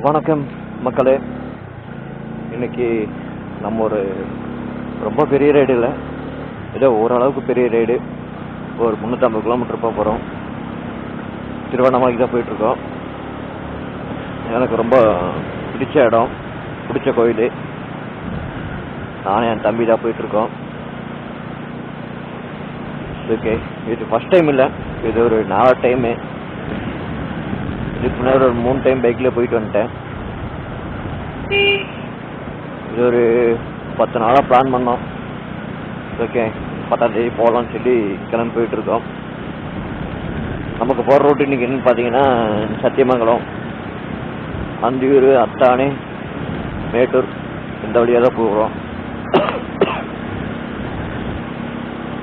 வணக்கம் மக்களே. இன்னைக்கு நம்ம ஒரு ரொம்ப பெரிய ரைடு இல்லை, ஏதோ ஓரளவுக்கு பெரிய ரைடு. ஒரு 350 கிலோமீட்டர் போக போகிறோம். திருவண்ணாமலைக்கு தான் போயிட்டுருக்கோம். எனக்கு ரொம்ப பிடிச்ச இடம், பிடிச்ச கோயில். நானும் என் தம்பி தான் போயிட்டுருக்கோம். ஓகே, இது ஃபஸ்ட் டைம் இல்லை, இது ஒரு 4 டைமு. இதுக்கு முன்னாடி ஒரு 3 டைம் பைக்கில் போயிட்டு வந்துட்டேன். இது ஒரு 10 நாளாக பிளான் பண்ணோம். ஓகே, 10ஆம் தேதி போகலான்னு சொல்லி கிளம்பி போயிட்டுருக்கோம். நமக்கு போகிற ரூட்டு இன்றைக்கி என்னென்னு பார்த்தீங்கன்னா, சத்தியமங்கலம், அந்தியூர், அத்தானி, மேட்டூர், இந்த வழியாக தான் போகிறோம்.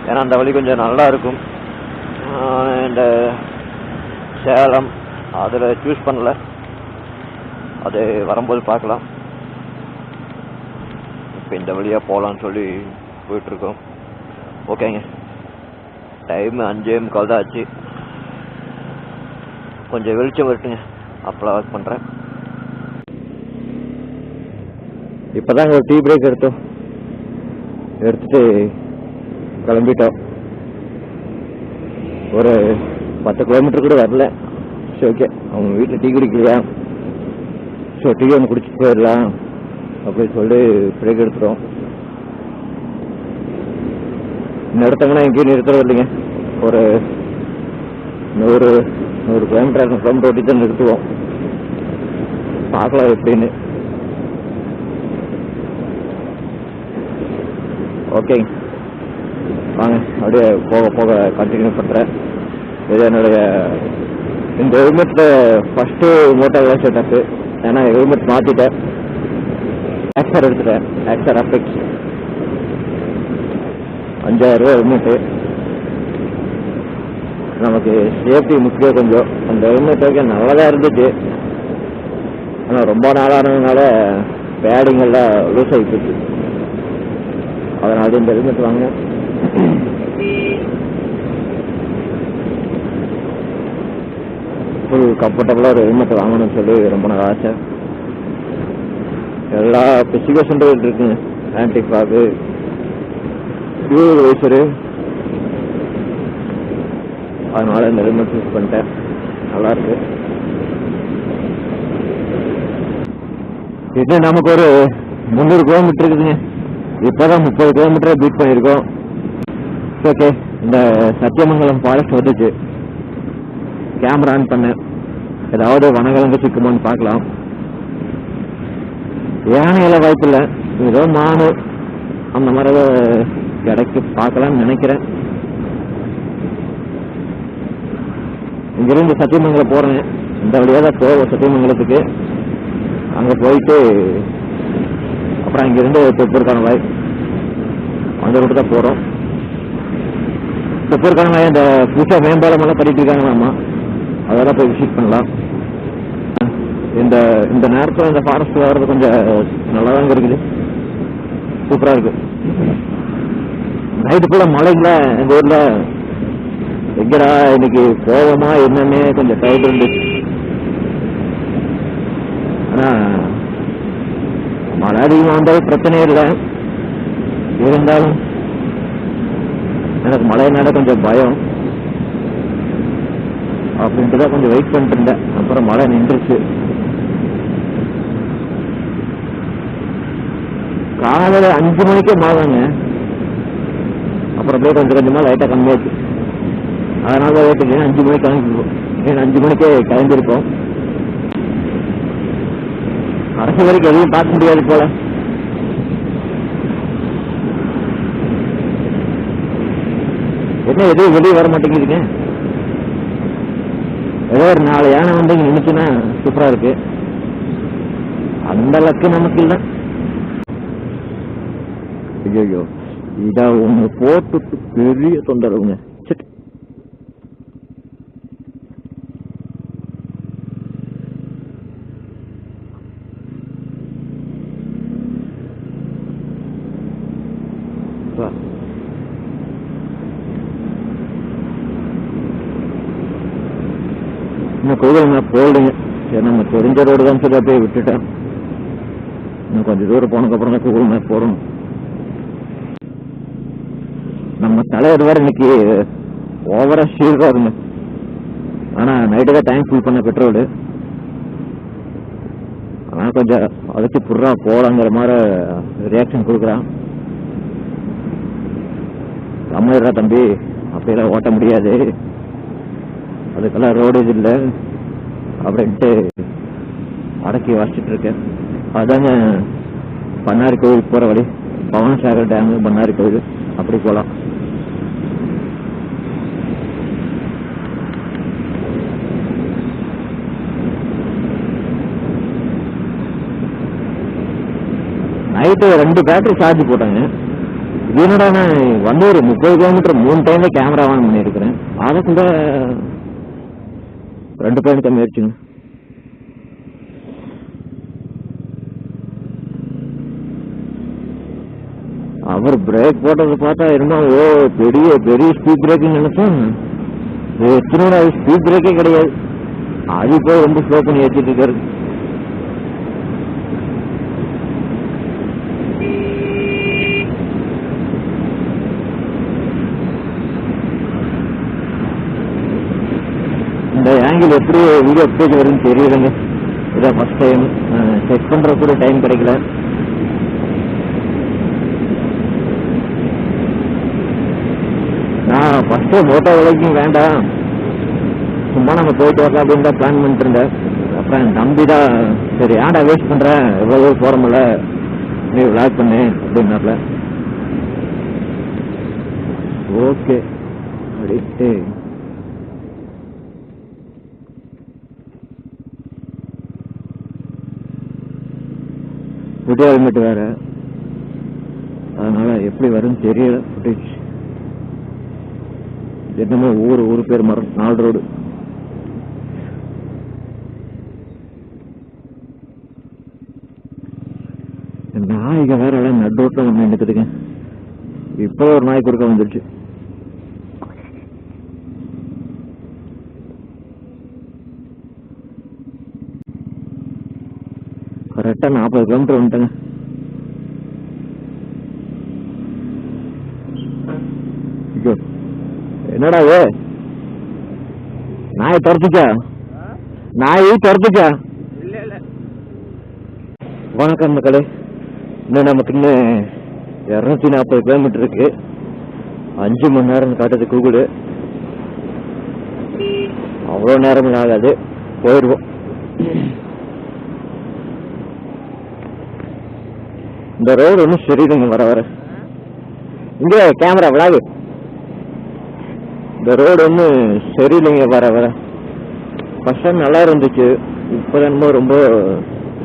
ஏன்னா அந்த வழி கொஞ்சம் நல்லா இருக்கும். இந்த சேலம் அதில் சூஸ் பண்ணல, அது வரும்போது பார்க்கலாம். இப்போ இந்த வழியாக போகலான்னு சொல்லி போயிட்டுருக்கோம். ஓகேங்க, டைமு 5:45 தான் ஆச்சு. கொஞ்சம் வெளிச்சம் வரட்டுங்க, அப்போலாம் ஒர்க் பண்ணுறேன். இப்போ தாங்க ஒரு டீ பிரேக் எடுத்துட்டு கிளம்பிட்டோம். ஒரு 10 கிலோமீட்டர் கூட வரல. சரி, ஓகே, அவங்க வீட்டில் டீ குடிக்கலையா, ஸோ டீ ஒன்று குடிச்சிட்டு போயிடலாம் அப்படின்னு சொல்லி பிரேக் எடுத்துட்டோம். நிறுத்தங்கன்னா எங்கேயும் நிறுத்துறது இல்லைங்க. ஒரு 100 கிலோமீட்டர் 200 கிலோமீட்டர் ஓட்டி தான் நிறுத்துவோம். பார்க்கலாம் எப்படின்னு. ஓகே வாங்க, அப்படியே போக போக கண்டினியூ பண்ணுறேன். இது என்னுடைய இந்த ஹெல்மெட்டில் ஃபஸ்ட்டு மோட்டோ கிளாஸ் செட்டப்பு. ஏன்னா ஹெல்மெட் மாற்றிட்டேன், ஆக்சர் எடுத்துட்டேன், ஆக்சர் அஃபெக்ட்ஸ் 5000 ரூபா ஹெல்மெட்டு. நமக்கு சேஃப்டி முக்கியம் கொஞ்சம். அந்த ஹெல்மெட் வரைக்கும் நல்லா தான் இருந்துச்சு, ஆனால் ரொம்ப நாளானதுனால பேடிங்கெல்லாம் லூஸ் ஆகிட்டு, அதனால இந்த ஹெல்மெட் வாங்கினேன். ஃபுல் கம்ஃபர்டபுளாக ஒரு ஹெல்மெட் வாங்கணும்னு சொல்லி ரொம்ப நாள் ஆசை. எல்லா ஸ்பெசிஃபிகேஷன்டும் இருக்குங்க. ஆன்டி ஃபாகு, டியூவல் வைசரு, அதனால இந்த ஹெல்மெட் யூஸ் பண்ணிட்டேன். நல்லாயிருக்கு. இது நமக்கு ஒரு 300 கிலோமீட்டர் இருக்குதுங்க. இப்போ தான் 30 கிலோமீட்டர் பீட் பண்ணியிருக்கோம். ஓகே, இந்த சத்தியமங்கலம் ஃபாரஸ்ட் வந்துச்சு. கேமரா ஆன் பண்ணேன், ஏதாவது வனவிலங்கு சிக்குமான்னு பார்க்கலாம். யானையெல்லாம் வாய்ப்பு இல்லை, ஏதோ மானு அந்த மாதிரி கிடைக்கு பார்க்கலாம்னு நினைக்கிறேன். இங்கிருந்து சத்தியமங்கலம் போகிறேன். இந்த வழியாக தான் போவோம் சத்தியமங்கலத்துக்கு. அங்கே போயிட்டு அப்புறம் இங்கிருந்து தொப்பூர்கானவாய் அந்த ரூட்டு தான் போகிறோம். தொப்பூர்கானவாய் அந்த புதுசாக மேம்பாலமெல்லாம் கட்டிட்டு இருக்காங்களாமா, அதெல்லாம் போய் விசிட் பண்ணலாம். இந்த நேரத்தில் இந்த ஃபாரஸ்ட் வர்றது கொஞ்சம் நல்லா தாங்க இருக்குது, சூப்பராக இருக்கு. நைட்டு ஃபுல்லாக மழைங்களா இந்த ஊரில். எங்கடா இன்னைக்கு போவோமா என்னன்னே கொஞ்சம் டவுட் இருந்துச்சு. ஆனால் மழை அதிகமாக வந்தாலும் பிரச்சனையே இல்லை, இருந்தாலும் எனக்கு மழையினால கொஞ்சம் பயம். அப்படின்ட்டு தான் கொஞ்சம் வெயிட் பண்ணிட்டு இருந்தேன். அப்புறம் மழை நின்றுச்சு. காலையில் 5 மணிக்கே மழைங்க. அப்புறம் அப்படியே கொஞ்சம் கொஞ்சமாக லைட்டாக கம்மியாச்சு. அதனால தான் வெயிட் 5 மணிக்கு கிளம்பிருக்கோம். 5 மணிக்கே கிளம்பியிருக்கோம். அரசு வரைக்கும் எதையும் பார்க்க முடியாது போல. என்ன எதுவும் வெளியே வர மாட்டேங்குதுங்க. ஏதோ ஒரு 4 யானை வந்து இங்கே நின்றுச்சுன்னா சூப்பராக இருக்கு. அந்த லக்கு நமக்கு இல்லை. ஐயோ, இதை ஒன்று போட்டுட்டு பெரிய தொந்தரவுங்க. சரி, இந்த கோயில் நான் போடுங்க. சரி நம்ம தெரிஞ்ச ரோடு தான் சொல்லி அப்படியே விட்டுட்டேன். இன்னும் கொஞ்சம் தூரம் போனதுக்கப்புறம் தான் கூகுள் மேப் போடணும். நம்ம தலைவர் வேறு இன்னைக்கு ஓவரா ஷீர்தான் இருங்க. ஆனால் நைட்டு தான் டேங்க் ஃபுல் பண்ண பெட்ரோலு. ஆனால் கொஞ்சம் அதுக்கு புறா போகலாங்கிற மாதிரி ரியாக்ஷன் கொடுக்குறான். தமிழரா தம்பி, அப்படியெல்லாம் ஓட்ட முடியாது, அதுக்கெல்லாம் ரோடு இது இல்லை அப்படின்ட்டு அடக்கி வாசிச்சுட்டு இருக்கேன். அதாங்க பண்ணாரி கோயிலுக்கு போகிற வழி, பவனசாகர் டேமு பண்ணாரி கோயில் அப்படி போகலாம். நைட்டு 2 பேட்டரி சார்ஜ் போட்டாங்க. இதனோட நான் வந்து ஒரு 30 கிலோமீட்டர் 3 டைம்ல கேமரா ஆன் பண்ணியிருக்கிறேன். அதுக்குள்ள 2 பாயிண்ட் கம்மி ஆயிடுச்சுங்க. அவர் பிரேக் போட்டது பார்த்தா இருந்தா பெரிய பெரிய ஸ்பீட் பிரேக்குன்னு நினைச்சேன். எத்தனை ஸ்பீட் பிரேக்கே கிடையாது. அது போய் ரொம்ப ஸ்லோ பண்ணி ஏற்றிட்டு இருக்காரு. இந்த ஆங்கிள் எப்படி வீடியோ எப்படி வருதுன்னு தெரியலங்க. இதான் ஃபர்ஸ்ட் டைம் செக் பண்ற கூட டைம் கிடைக்கல. நான் ஃபர்ஸ்ட் மோட்டோ விலைக்கும் வேண்டாம், சும்மா நம்ம போயிட்டு வரலாம் அப்படின்னு தான் பிளான் பண்ணிட்டு இருந்தேன். அப்புறம் நம்பி தான் சரி ஏன்டா வேஸ்ட் பண்றேன், எவ்வளோ போறமில்ல நீ விளாக் பண்ணு அப்படின்னாப்ல. ஓகே அப்படின்ட்டு புதிய ஹெல்மெட் வேற, அதனால எப்படி வரும்னு தெரியல. ஃபுட்டேஜ் என்னமோ ஊரு பேர் மரம் 4 ரோடு. நாய்க வேற எல்லாம் நடு ரோட்ல வந்து நின்றுக்குதுங்க. இப்போ ஒரு நாய் குறுக்க வந்துருச்சு. கரெக்டா 40 கிலோமீட்டர் வந்துட்டேங்க. என்னடா நாய் துரத்துச்சா? நாய் துரத்துச்சா? வணக்கம் மக்களே, இன்னும் நமக்கு இன்னும் 240 கிலோமீட்டர் இருக்கு. 5 மணி நேரம் காட்டுது கூகுள். அவ்வளோ நேரம் ஆகாது, போயிடுவோம். இந்த ரோடு ஒன்றும் சரியில்லைங்க. வர இங்க கேமரா விளாகு. இந்த ரோடு ஒன்றும் சரியில்லைங்க. வர ஃபர்ஸ்ட் டைம் நல்லா இருந்துச்சு, இப்போ என்னமோ ரொம்ப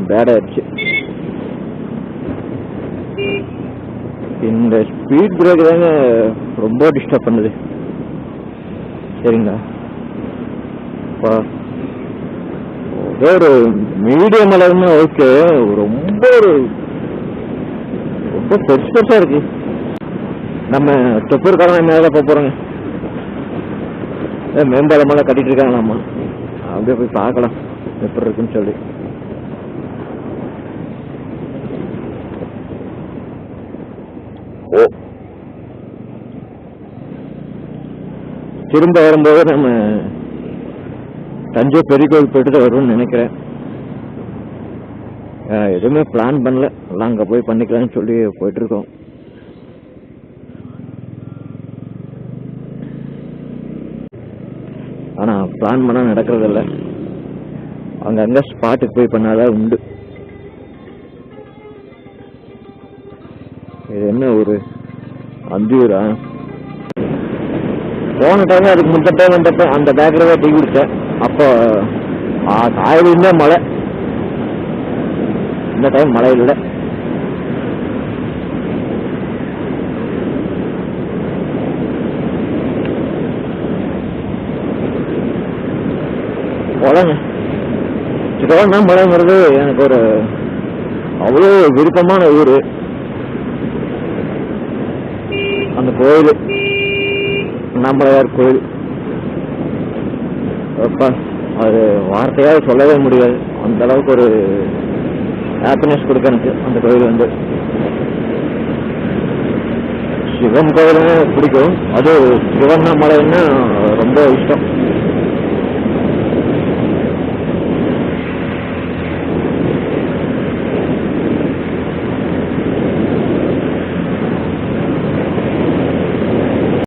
பேட் ஆயிடுச்சு. இந்த ஸ்பீட் பிரேக் தாங்க ரொம்ப டிஸ்டர்ப் பண்ணுது. சரிங்களா, ஒரு மீடியம் அளவுன்னு ஓகே, ரொம்ப ரொம்ப பெருசா இருக்கு. நம்ம தொப்பூர்காரன் மேல போறோங்க, மேம்பாலமெல்லாம் கட்டிட்டு இருக்காங்களாமா. அப்படியே போய் பார்க்கலாம் எப்படி இருக்குன்னு சொல்லி. திரும்ப வரும்போது நம்ம தஞ்சை பெரிய கோவில் போயிட்டு தான் வரும்னு நினைக்கிறேன். எதுவுமே பிளான் பண்ணல, எல்லாம் அங்கே போய் பண்ணிக்கலாம்னு சொல்லி போயிட்டு இருக்கோம். ஆனா பிளான் பண்ணா நடக்கிறது இல்லை, அங்கங்க ஸ்பாட்டுக்கு போய் பண்ணாதான் உண்டு. இது என்ன ஒரு அந்தியூரா? போன டைம் அதுக்கு முந்த டைம் வந்தப்ப அந்த பேக்கரி தான் டீ குடிச்சேன். அப்போ காலையிலுமே மழை, இந்த டைம் மழை இல்லை. போலங்க சிக்கனா மழைங்கிறது எனக்கு ஒரு அவ்வளோ விருப்பமான ஊர். அந்த கோயில் அண்ணாமலையார் கோயில், அது வார்த்தையாக சொல்லவே முடியாது. அந்த அளவுக்கு ஒரு ஹாப்பினஸ் கொடுக்க எனக்கு அந்த கோயில் வந்து. சிவன் கோயிலுமே பிடிக்கும், அது சிவண்ணாமலைன்னா ரொம்ப இஷ்டம்.